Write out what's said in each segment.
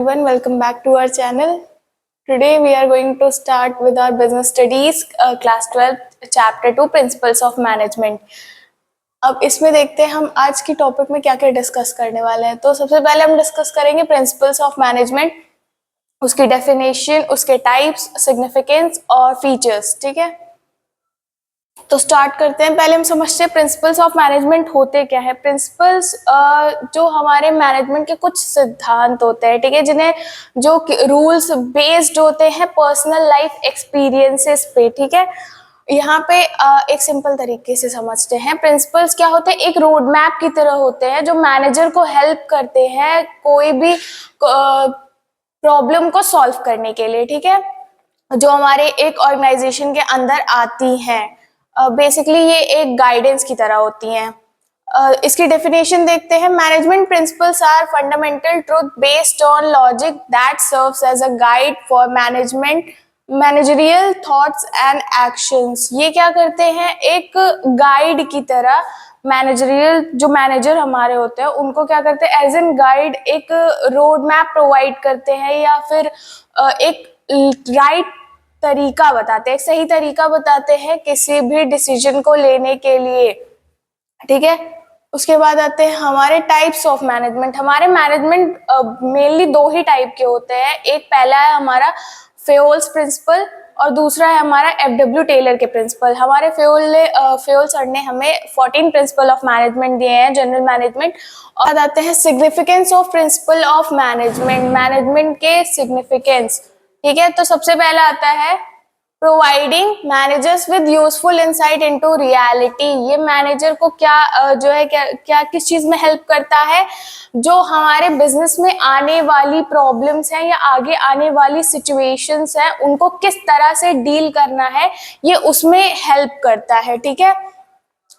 Everyone, welcome back to our channel. Today we are going to start with our business studies class 12 chapter 2 principles of management. अब इसमें देखते हैं हम आज की टॉपिक में क्या क्या डिस्कस करने वाले हैं। तो सबसे पहले हम डिस्कस करेंगे प्रिंसिपल्स ऑफ मैनेजमेंट, उसकी डेफिनेशन, उसके टाइप्स, सिग्निफिकेंस और फीचर्स। ठीक है, तो स्टार्ट करते हैं। पहले हम समझते हैं प्रिंसिपल्स ऑफ मैनेजमेंट होते क्या है। प्रिंसिपल्स जो हमारे मैनेजमेंट के कुछ सिद्धांत होते हैं, ठीक है, जिन्हें जो रूल्स बेस्ड होते हैं पर्सनल लाइफ एक्सपीरियंसेस पे। ठीक है, यहाँ पे एक सिंपल तरीके से समझते हैं। प्रिंसिपल्स क्या होते हैं, एक रोड मैप की तरह होते हैं जो मैनेजर को हेल्प करते हैं कोई भी प्रॉब्लम को सॉल्व करने के लिए। ठीक है, जो हमारे एक ऑर्गेनाइजेशन के अंदर आती हैं। बेसिकली ये एक गाइडेंस की तरह होती हैं। इसकी डेफिनेशन देखते हैं। Management principles are fundamental truth based on logic that serves as a guide for managerial thoughts and actions. ये क्या करते हैं, एक गाइड की तरह मैनेजरियल जो मैनेजर हमारे होते हैं उनको क्या करते हैं, एज एन गाइड एक रोड मैप प्रोवाइड करते हैं या फिर एक राइट तरीका बताते हैं, एक सही तरीका बताते हैं किसी भी डिसीजन को लेने के लिए। ठीक है, उसके बाद आते हैं हमारे टाइप्स ऑफ मैनेजमेंट। हमारे मैनेजमेंट मेनली दो ही टाइप के होते हैं। एक पहला है हमारा फेयोल्स प्रिंसिपल और दूसरा है हमारा एफडब्ल्यू टेलर के प्रिंसिपल। हमारे फेयोल सर ने हमें 14 प्रिंसिपल ऑफ मैनेजमेंट दिए हैं, जनरल मैनेजमेंट। और आते हैं significance of principal of management, management के सिग्निफिकेंस। ठीक है, तो सबसे पहला आता है providing managers with useful insight into reality. ये मैनेजर को क्या जो है क्या किस चीज में हेल्प करता है, जो हमारे बिजनेस में आने वाली प्रॉब्लम्स हैं या आगे आने वाली सिचुएशंस हैं उनको किस तरह से डील करना है, ये उसमें हेल्प करता है। ठीक है,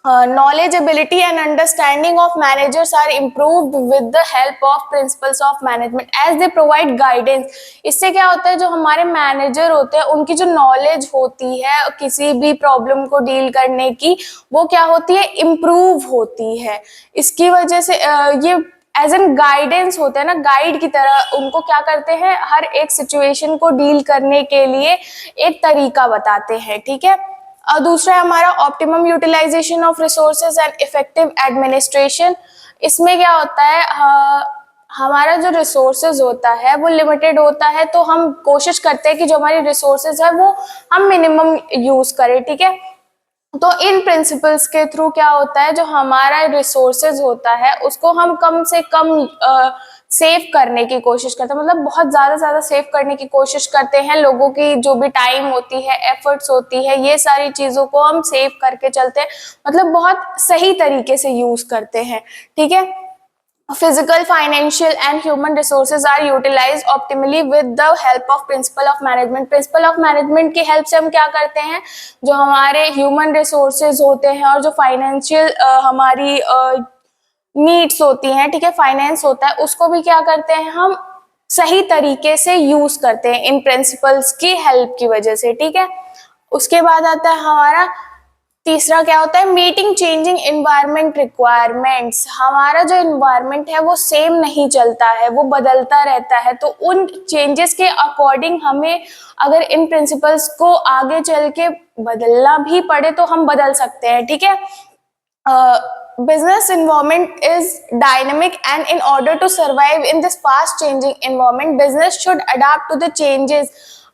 knowledge, ability and understanding of managers are improved with the help of principles of management as they provide guidance। इससे क्या होता है, जो हमारे मैनेजर होते हैं उनकी जो नॉलेज होती है किसी भी प्रॉब्लम को डील करने की, वो क्या होती है, इम्प्रूव होती है। इसकी वजह से ये एज एन गाइडेंस होता है ना, गाइड की तरह उनको क्या करते हैं, हर एक सिचुएशन को डील करने के लिए एक तरीका बताते हैं। ठीक है, और दूसरा है हमारा optimum utilisation of resources and effective administration. इसमें क्या होता है, हमारा जो रिसोर्सेज होता है वो लिमिटेड होता है, तो हम कोशिश करते हैं कि जो हमारी रिसोर्सेज है वो हम मिनिमम यूज करें। ठीक है, तो इन प्रिंसिपल्स के थ्रू क्या होता है, जो हमारा रिसोर्सेज होता है उसको हम कम से कम सेव करने की कोशिश करते हैं, मतलब बहुत ज्यादा सेव करने की कोशिश करते हैं। लोगों की जो भी टाइम होती है, एफर्ट्स होती है, ये सारी चीजों को हम सेव करके चलते हैं, मतलब बहुत सही तरीके से यूज करते हैं। ठीक है, physical, financial and human resources are utilized optimally with the help of principle of management। principle of management की हेल्प से हम क्या करते हैं, जो हमारे human resources होते हैं और जो financial हमारी नीड्स होती हैं, ठीक है, फाइनेंस होता है, उसको भी क्या करते हैं, हम सही तरीके से यूज करते हैं इन प्रिंसिपल्स की हेल्प की वजह से। ठीक है, उसके बाद आता है हमारा तीसरा क्या होता है, मीटिंग चेंजिंग एनवायरनमेंट रिक्वायरमेंट्स। हमारा जो एनवायरनमेंट है वो सेम नहीं चलता है, वो बदलता रहता है, तो उन चेंजेस के अकॉर्डिंग हमें अगर इन प्रिंसिपल्स को आगे चल के बदलना भी पड़े तो हम बदल सकते हैं। ठीक है, business environment is dynamic and in order to survive in this fast changing environment business should adapt to the changes।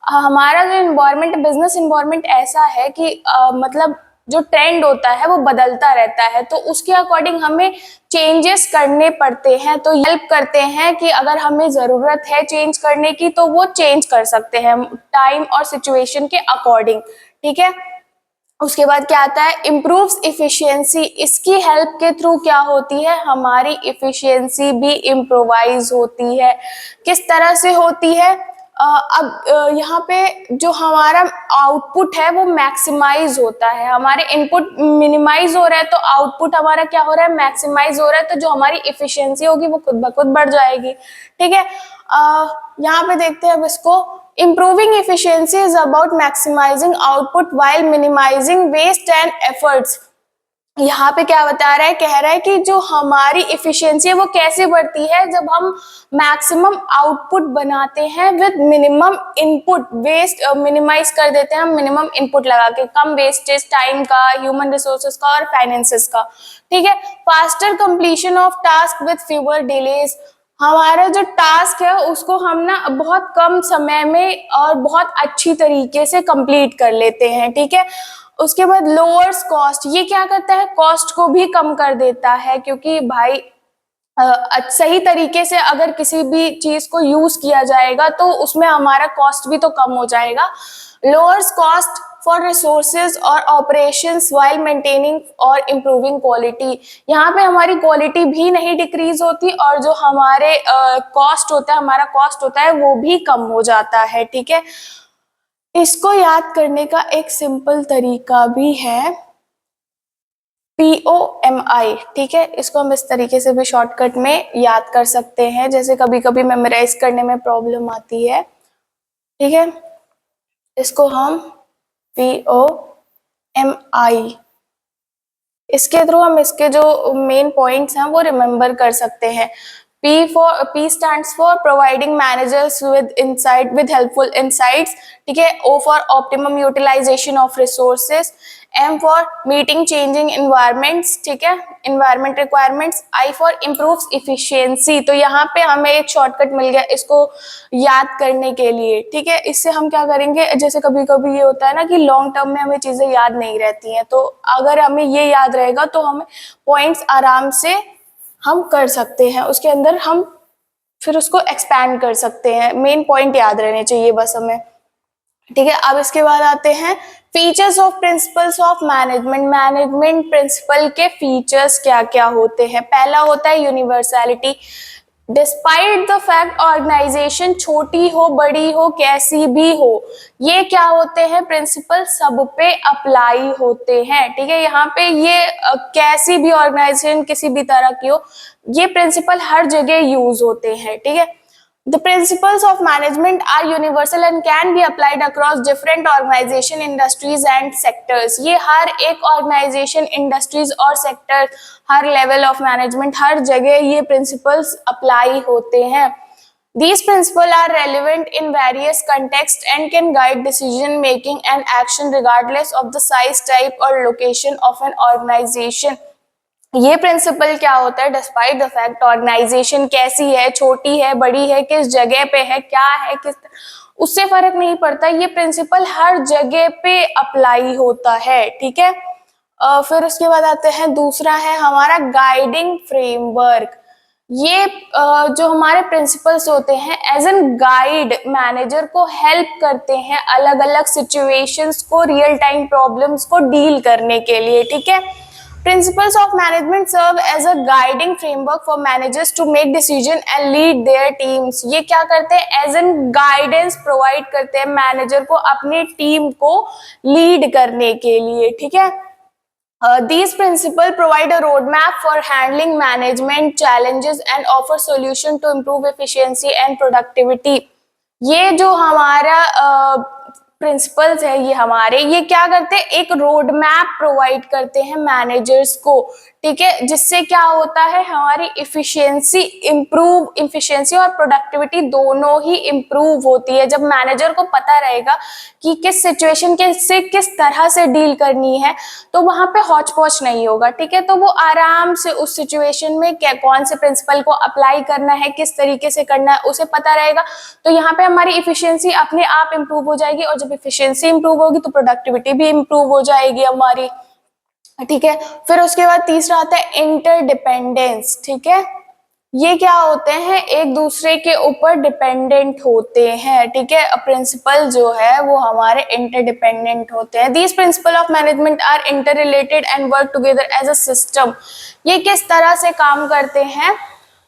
हमारा जो environment, business environment ऐसा है कि मतलब जो ट्रेंड होता है वो बदलता रहता है, तो उसके अकॉर्डिंग हमें चेंजेस करने पड़ते हैं। तो हेल्प करते हैं कि अगर हमें ज़रूरत है चेंज करने की तो वो चेंज कर सकते हैं टाइम और सिचुएशन के अकॉर्डिंग। ठीक है, उसके बाद क्या आता है, इम्प्रूव्स इफिशियंसी। इसकी हेल्प के थ्रू क्या होती है, हमारी इफिशियंसी भी इम्प्रोवाइज होती है। किस तरह से होती है, अब यहाँ पे जो हमारा आउटपुट है वो मैक्सिमाइज होता है। हमारे इनपुट मिनिमाइज हो रहा है तो आउटपुट हमारा क्या हो रहा है, मैक्सिमाइज हो रहा है, तो जो हमारी इफिशियंसी होगी वो खुद ब खुद बढ़ जाएगी। ठीक है, यहाँ पे देखते हैं अब इसको। Improving efficiency is about maximizing output while minimizing waste and efforts। यहाँ पे क्या बता रहा है, कह रहा है कि जो हमारी इफिशियंसी है वो कैसे बढ़ती है, जब हम मैक्सिमम आउटपुट बनाते हैं with minimum input, waste minimise कर देते हैं हम मिनिमम इनपुट लगा के, कम वेस्टेज टाइम का, ह्यूमन रिसोर्सेज का और फाइनेंसेस का, ठीक है। Faster completion of task with fewer delays, हमारा जो टास्क है उसको हम ना बहुत कम समय में और बहुत अच्छी तरीके से कंप्लीट कर लेते हैं, ठीक है। उसके बाद लोअर्स कॉस्ट, ये क्या करता है, कॉस्ट को भी कम कर देता है, क्योंकि भाई सही तरीके से अगर किसी भी चीज को यूज किया जाएगा तो उसमें हमारा कॉस्ट भी तो कम हो जाएगा। लोअर्स कॉस्ट फॉर रिसोर्सेज और ऑपरेशंस व्हाइल मेंटेनिंग और इम्प्रूविंग क्वालिटी, यहाँ पे हमारी क्वालिटी भी नहीं डिक्रीज होती और जो हमारे कॉस्ट होता है, हमारा कॉस्ट होता है वो भी कम हो जाता है, ठीक है। इसको याद करने का एक सिंपल तरीका भी है POMI, ठीक है। इसको हम इस तरीके से भी शॉर्टकट में याद कर सकते हैं, जैसे कभी कभी मेमोराइज करने में प्रॉब्लम आती है, ठीक है। इसको हम POMI, इसके थ्रू हम इसके जो मेन पॉइंट्स हैं वो रिमेम्बर कर सकते हैं। P stands for providing managers with insight, with helpful insights, ठीक है। O for optimum utilization of resources, M for meeting changing environments, ठीक है, environment requirements, I for improves efficiency। तो यहाँ पे हमें एक शॉर्टकट मिल गया इसको याद करने के लिए, ठीक है। इससे हम क्या करेंगे, जैसे कभी कभी ये होता है ना कि लॉन्ग टर्म में हमें चीजें याद नहीं रहती हैं, तो अगर हमें ये याद रहेगा तो हमें पॉइंट्स आराम से हम कर सकते हैं, उसके अंदर हम फिर उसको एक्सपैंड कर सकते हैं, मेन पॉइंट याद रहने चाहिए बस हमें, ठीक है। अब इसके बाद आते हैं features of principles of management, management principle के फीचर्स क्या क्या होते हैं। पहला होता है universality, despite the fact organisation छोटी हो बड़ी हो कैसी भी हो, ये क्या होते हैं, प्रिंसिपल सब पे अप्लाई होते हैं, ठीक है। यहाँ पे ये कैसी भी ऑर्गेनाइजेशन किसी भी तरह की हो, ये प्रिंसिपल हर जगह यूज होते हैं, ठीक है। The principles of management are universal and can be applied across different organization, industries and sectors. ये हर एक organization, industries और sector, her level of management, हर जगह ये principles apply होते हैं। These principles are relevant in various contexts and can guide decision making and action regardless of the size, type or location of an organization. ये principal क्या होता है, despite the fact organisation कैसी है, छोटी है बड़ी है, किस जगह पे है, क्या है, किस, उससे फर्क नहीं पड़ता, ये प्रिंसिपल हर जगह पे अप्लाई होता है, ठीक है। फिर उसके बाद आते हैं, दूसरा है हमारा गाइडिंग फ्रेमवर्क। ये जो हमारे प्रिंसिपल्स होते हैं एज एन गाइड मैनेजर को हेल्प करते हैं अलग अलग सिचुएशंस को, रियल टाइम प्रॉब्लम्स को डील करने के लिए, ठीक है। Principles of management serve as a guiding framework for managers to make decision and lead their teams. ये क्या करते हैं, as an guidance provide करते हैं मैनेजर को अपनी टीम को लीड करने के लिए, ठीक है। These principles provide a roadmap for handling management challenges and offer solution to improve efficiency and productivity. ये जो हमारा प्रिंसिपल्स है ये हमारे, ये क्या करते हैं, एक रोड मैप प्रोवाइड करते हैं मैनेजर्स को, ठीक है, जिससे क्या होता है, हमारी इफिशिएंसी और प्रोडक्टिविटी दोनों ही इम्प्रूव होती है। जब मैनेजर को पता रहेगा कि किस सिचुएशन के से किस तरह से डील करनी है तो वहां पे हौच पौच नहीं होगा, ठीक है। तो वो आराम से उस सिचुएशन में क्या कौन से प्रिंसिपल को अप्लाई करना है, किस तरीके से करना है, उसे पता रहेगा, तो यहाँ पे हमारी इफिशियंसी अपने आप इम्प्रूव हो जाएगी, और जब इफिशियंसी इम्प्रूव होगी तो प्रोडक्टिविटी भी इम्प्रूव हो जाएगी हमारी, ठीक है। फिर उसके बाद तीसरा आता है इंटरडिपेंडेंस, ठीक है। ये क्या होते हैं, एक दूसरे के ऊपर डिपेंडेंट होते हैं, ठीक है। प्रिंसिपल जो है वो हमारे इंटरडिपेंडेंट होते हैं। These principle of management are interrelated and work together as a system. ये किस तरह से काम करते हैं,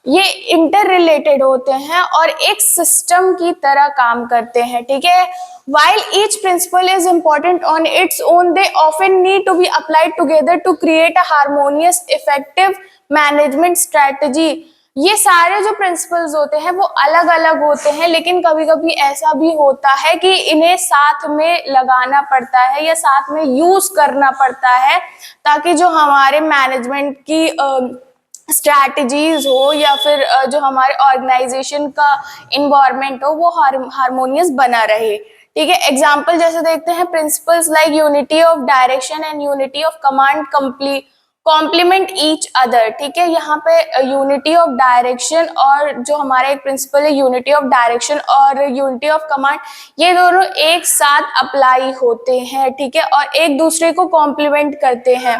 ये इंटर रिलेटेड होते हैं और एक सिस्टम की तरह काम करते हैं, ठीक है। While each principle is important on its own, they often need to be applied together to create a harmonious, effective management strategy. ये सारे जो प्रिंसिपल्स होते हैं वो अलग अलग होते हैं, लेकिन कभी कभी ऐसा भी होता है कि इन्हें साथ में लगाना पड़ता है या साथ में यूज करना पड़ता है, ताकि जो हमारे मैनेजमेंट की स्ट्रैटेजीज हो या फिर जो हमारे ऑर्गेनाइजेशन का इन्वायरमेंट हो वो हारमोनियस बना रहे। ठीक है, एग्जाम्पल जैसे देखते हैं, principles like unity of direction and unity of command complement each other. ठीक है, यहाँ पे यूनिटी ऑफ डायरेक्शन और जो हमारा एक प्रिंसिपल है यूनिटी ऑफ डायरेक्शन और यूनिटी ऑफ कमांड, ये दोनों एक साथ अप्लाई होते हैं। ठीक है, और एक दूसरे को कॉम्प्लीमेंट करते हैं।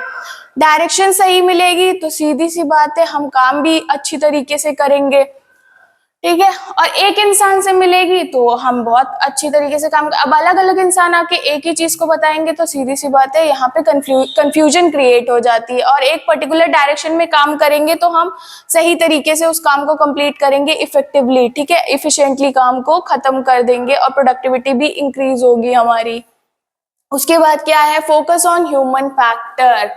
डायरेक्शन सही मिलेगी तो सीधी सी बात है हम काम भी अच्छी तरीके से करेंगे। ठीक है, और एक इंसान से मिलेगी तो हम बहुत अच्छी तरीके से काम अब अलग अलग इंसान आके एक ही चीज को बताएंगे तो सीधी सी बात है यहाँ पे कंफ्यूजन क्रिएट हो जाती है। और एक पर्टिकुलर डायरेक्शन में काम करेंगे तो हम सही तरीके से उस काम को कंप्लीट करेंगे इफेक्टिवली। ठीक है, इफिशिएंटली काम को खत्म कर देंगे और प्रोडक्टिविटी भी इंक्रीज होगी हमारी। उसके बाद क्या है, फोकस ऑन ह्यूमन फैक्टर।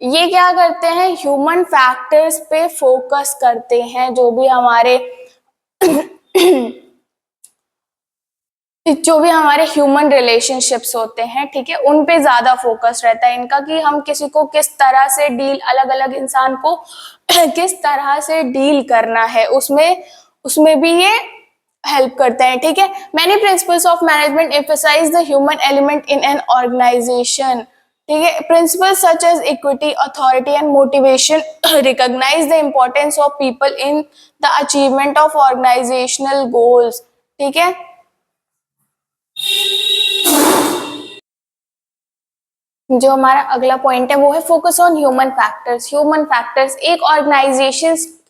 ये क्या करते हैं, ह्यूमन फैक्टर्स पे फोकस करते हैं। जो भी हमारे ह्यूमन रिलेशनशिप्स होते हैं, ठीक है, उन पे ज्यादा फोकस रहता है इनका, कि हम किसी को किस तरह से डील, अलग अलग इंसान को किस तरह से डील करना है, उसमें भी ये हेल्प करता है। ठीक है, many principles of management emphasise the human element in an organisation. ठीक है, principles such as equity, authority and motivation recognise the importance of people in the achievement of organisational goals. ठीक है, जो हमारा अगला पॉइंट है वो है focus on human factors. Human factors, एक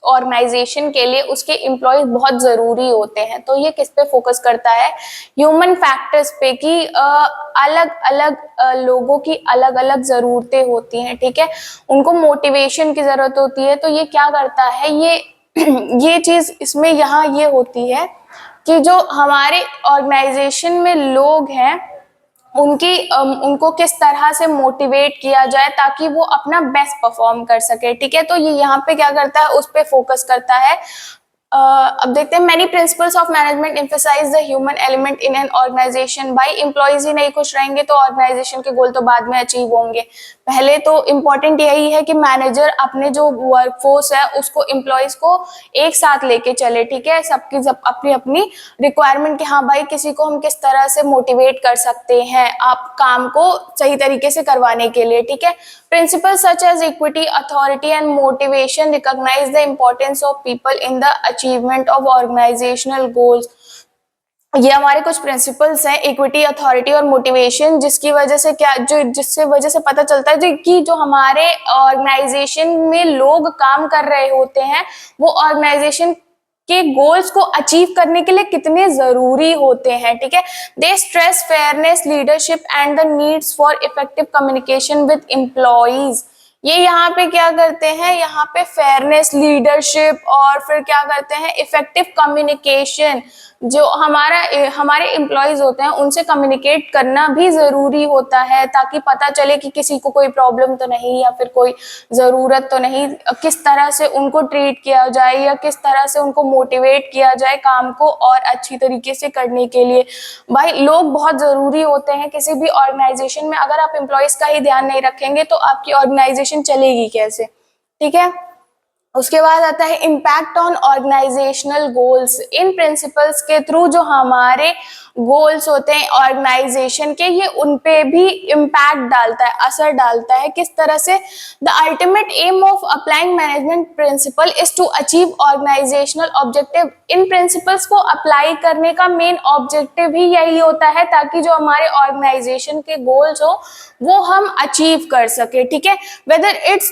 ऑर्गेनाइजेशन के लिए उसके एम्प्लॉयज बहुत जरूरी होते हैं। तो ये किस पे फोकस करता है, ह्यूमन फैक्टर्स पे, कि अलग अलग लोगों की अलग अलग जरूरतें होती हैं। ठीक है, उनको मोटिवेशन की जरूरत होती है। तो ये क्या करता है, ये चीज इसमें यहाँ ये होती है कि जो हमारे ऑर्गेनाइजेशन में लोग हैं उनको किस तरह से मोटिवेट किया जाए ताकि वो अपना बेस्ट परफॉर्म कर सके। ठीक है, तो ये यहाँ पे क्या करता है, उस पे फोकस करता है। अब देखते हैं, many principles of management emphasise the human element in an organisation. भाई एम्प्लॉयज ही नहीं खुश रहेंगे तो ऑर्गेनाइजेशन के गोल तो बाद में अचीव होंगे। पहले तो इम्पोर्टेंट यही है कि मैनेजर अपने जो वर्कफोर्स है उसको, एम्प्लॉयज को एक साथ लेके चले। ठीक है, सबकी अपनी अपनी रिक्वायरमेंट, कि हाँ भाई किसी को हम किस तरह से मोटिवेट कर सकते हैं आप काम को सही तरीके से करवाने के लिए। ठीक है, principles such as equity, authority and motivation recognise the importance of people in the achievement of organisational goals. ये हमारे कुछ प्रिंसिपल्स हैं, इक्विटी, अथॉरिटी और मोटिवेशन, जिसकी वजह से जिससे वजह से पता चलता है कि जो हमारे ऑर्गेनाइजेशन में लोग काम कर रहे होते हैं वो ऑर्गेनाइजेशन के गोल्स को अचीव करने के लिए कितने जरूरी होते हैं। ठीक है, they stress fairness, leadership and the needs for effective communication with employees. ये यहाँ पे क्या करते हैं, यहाँ पे फेयरनेस, लीडरशिप और फिर क्या करते हैं, इफेक्टिव कम्युनिकेशन। जो हमारे एम्प्लॉयज होते हैं उनसे कम्युनिकेट करना भी जरूरी होता है ताकि पता चले कि किसी को कोई प्रॉब्लम तो नहीं या फिर कोई जरूरत तो नहीं, किस तरह से उनको ट्रीट किया जाए या किस तरह से उनको मोटिवेट किया जाए काम को और अच्छी तरीके से करने के लिए। भाई लोग बहुत जरूरी होते हैं किसी भी ऑर्गेनाइजेशन में। अगर आप एम्प्लॉयज का ही ध्यान नहीं रखेंगे तो आपकी ऑर्गेनाइजेशन चलेगी कैसे। ठीक है, उसके बाद आता है इम्पैक्ट ऑन ऑर्गेनाइजेशनल गोल्स। इन प्रिंसिपल्स के थ्रू जो हमारे गोल्स होते हैं ऑर्गेनाइजेशन के, ये उन पे भी इम्पैक्ट डालता है, असर डालता है। किस तरह से, the ultimate aim of applying management principle is to achieve organisational objective. इन प्रिंसिपल्स को अप्लाई करने का मेन ऑब्जेक्टिव ही यही होता है ताकि जो हमारे ऑर्गेनाइजेशन के गोल्स हो वो हम अचीव कर सके। ठीक है, whether it's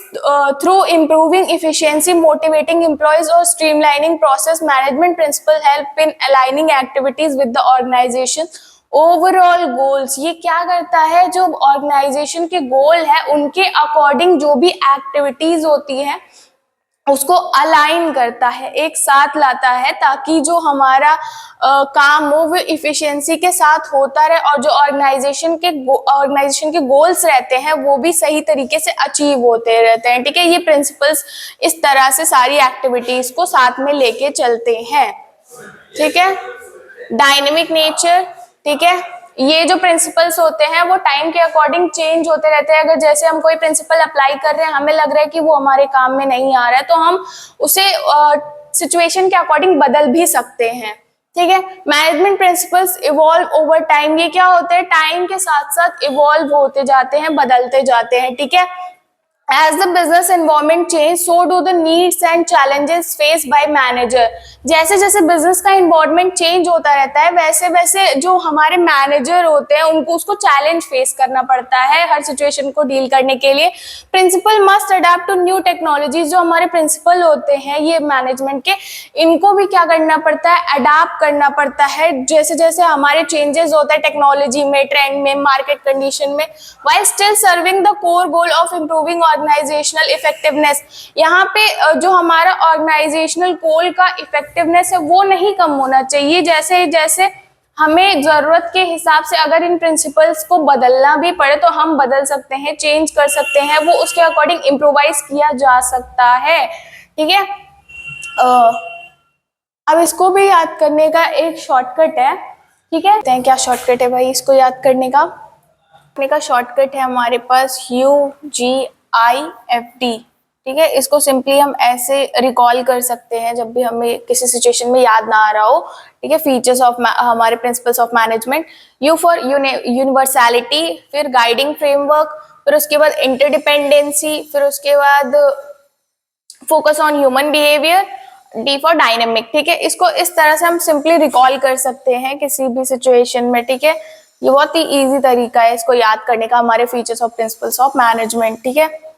through improving efficiency, motivating employees और streamlining process, management principle help in aligning activities with the organisation overall goals. ये क्या करता है, जो ऑर्गेनाइजेशन के गोल है उनके अकॉर्डिंग जो भी एक्टिविटीज होती हैं उसको अलाइन करता है, एक साथ लाता है, ताकि जो हमारा काम हो वो इफिशिएंसी के साथ होता रहे और जो ऑर्गेनाइजेशन के गोल्स रहते हैं वो भी सही तरीके से अचीव होते रहते हैं। ठीक है, ये प्रिंसिपल्स इस तरह से सारी एक्टिविटीज को साथ में लेके चलते हैं। ठीक है, डायनेमिक नेचर। ठीक है, ये जो प्रिंसिपल्स होते हैं वो टाइम के अकॉर्डिंग चेंज होते रहते हैं। अगर जैसे हम कोई प्रिंसिपल अप्लाई कर रहे हैं, हमें लग रहा है कि वो हमारे काम में नहीं आ रहा है, तो हम उसे सिचुएशन के अकॉर्डिंग बदल भी सकते हैं। ठीक है, management principles evolve over time. ये क्या होते हैं, टाइम के साथ साथ इवॉल्व होते जाते हैं, बदलते जाते हैं। ठीक है, as the business environment change, so do the needs and challenges faced by manager। जैसे जैसे बिजनेस का इन्वायरमेंट चेंज होता रहता है, वैसे वैसे जो हमारे मैनेजर होते हैं उनको उसको चैलेंज फेस करना पड़ता है हर सिचुएशन को डील करने के लिए। Principle must adapt to new technologies. जो हमारे प्रिंसिपल होते हैं ये मैनेजमेंट के, इनको भी क्या करना पड़ता है, अडेप्ट करना पड़ता है जैसे जैसे हमारे चेंजेस होता है टेक्नोलॉजी में, ट्रेंड में, मार्केट कंडीशन में, while still serving the core goal of improving organisational effectiveness. यहाँ पे जो हमारा ऑर्गेनाइजेशनल गोल का इफेक्टिवनेस है वो नहीं कम होना चाहिए। जैसे जैसे हमें जरूरत के हिसाब से अगर इन प्रिंसिपल्स को बदलना भी पड़े तो हम बदल सकते हैं, चेंज कर सकते हैं, वो उसके अकॉर्डिंग इम्प्रोवाइज किया जा सकता है। ठीक है, अब इसको भी याद करने का एक शॉर्टकट है। ठीक है, क्या शॉर्टकट है भाई इसको याद करने का शॉर्टकट है हमारे पास UGIFD। ठीक है, इसको सिंपली हम ऐसे रिकॉल कर सकते हैं जब भी हमें किसी सिचुएशन में याद ना आ रहा हो। ठीक है, फीचर्स ऑफ हमारे principles of management. U for universality, फिर गाइडिंग फ्रेमवर्क, फिर उसके बाद इंटरडिपेंडेंसी, फिर उसके बाद focus on human behaviour, D for dynamic. ठीक है, इसको इस तरह से हम सिंपली रिकॉल कर सकते हैं किसी भी सिचुएशन में। ठीक है, ये बहुत ही इजी तरीका है इसको याद करने का, हमारे features of principles of management. ठीक है।